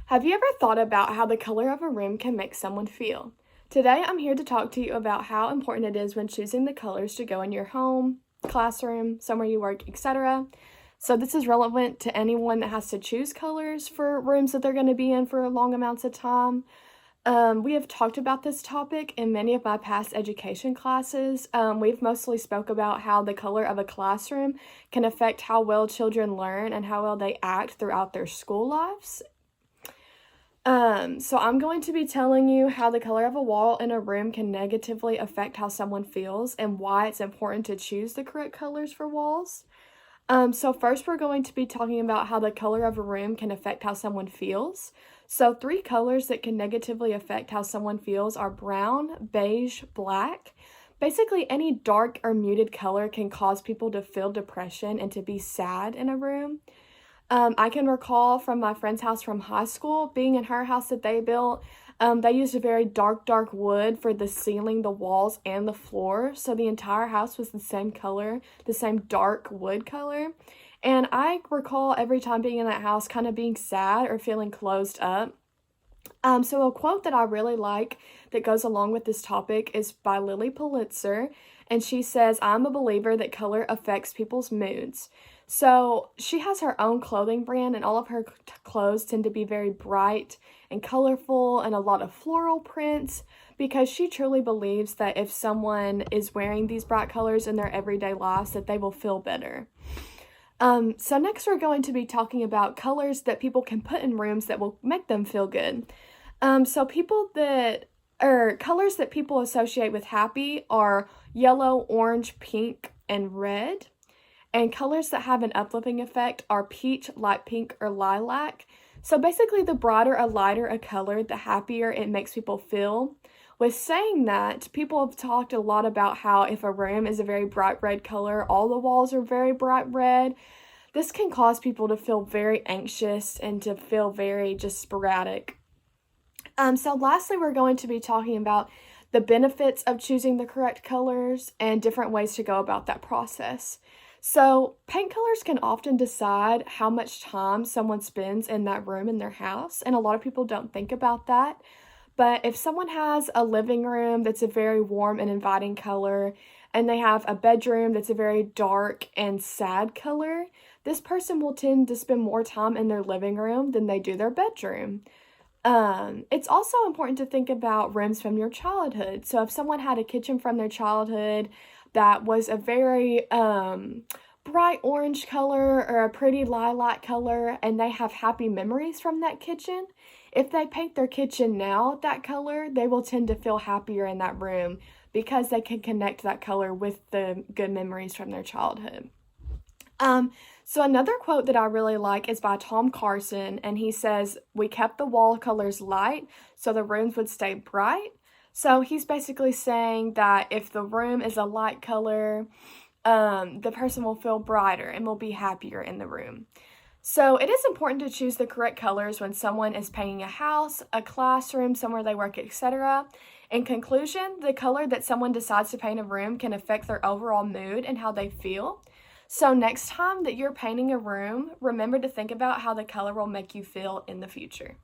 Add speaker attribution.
Speaker 1: Have you ever thought about how the color of a room can make someone feel? Today, I'm here to talk to you about how important it is when choosing the colors to go in your home, classroom, somewhere you work, etc. So, this is relevant to anyone that has to choose colors for rooms that they're going to be in for long amounts of time. We have talked about this topic in many of my past education classes. We've mostly spoke about how the color of a classroom can affect how well children learn and how well they act throughout their school lives. So I'm going to be telling you how the color of a wall in a room can negatively affect how someone feels and why it's important to choose the correct colors for walls. So first we're going to be talking about how the color of a room can affect how someone feels. So 3 colors that can negatively affect how someone feels are brown, beige, black. Basically, any dark or muted color can cause people to feel depression and to be sad in a room. I can recall from my friend's house from high school, being in her house that they built, they used a very dark wood for the ceiling, the walls, and the floor. So the entire house was the same color, the same dark wood color. And I recall every time being in that house kind of being sad or feeling closed up. So a quote that I really like that goes along with this topic is by Lily Pulitzer, and she says, "I'm a believer that color affects people's moods." So she has her own clothing brand, and all of her clothes tend to be very bright and colorful and a lot of floral prints because she truly believes that if someone is wearing these bright colors in their everyday lives, that they will feel better. So next we're going to be talking about colors that people can put in rooms that will make them feel good. Colors that people associate with happy are yellow, orange, pink, and red. And colors that have an uplifting effect are peach, light pink, or lilac. So basically, the brighter or lighter a color, the happier it makes people feel. With saying that, people have talked a lot about how if a room is a very bright red color, all the walls are very bright red. This can cause people to feel very anxious and to feel very just sporadic. So lastly, we're going to be talking about the benefits of choosing the correct colors and different ways to go about that process. So paint colors can often decide how much time someone spends in that room in their house, and a lot of people don't think about that. But if someone has a living room that's a very warm and inviting color, and they have a bedroom that's a very dark and sad color, this person will tend to spend more time in their living room than they do their bedroom. It's also important to think about rooms from your childhood. So if someone had a kitchen from their childhood that was a very bright orange color or a pretty lilac color, and they have happy memories from that kitchen, if they paint their kitchen now that color, they will tend to feel happier in that room because they can connect that color with the good memories from their childhood. So another quote that I really like is by Tom Carson, and he says, "We kept the wall colors light so the rooms would stay bright." So he's basically saying that if the room is a light color, the person will feel brighter and will be happier in the room. So it is important to choose the correct colors when someone is painting a house, a classroom, somewhere they work, etc. In conclusion, the color that someone decides to paint a room can affect their overall mood and how they feel. So next time that you're painting a room, remember to think about how the color will make you feel in the future.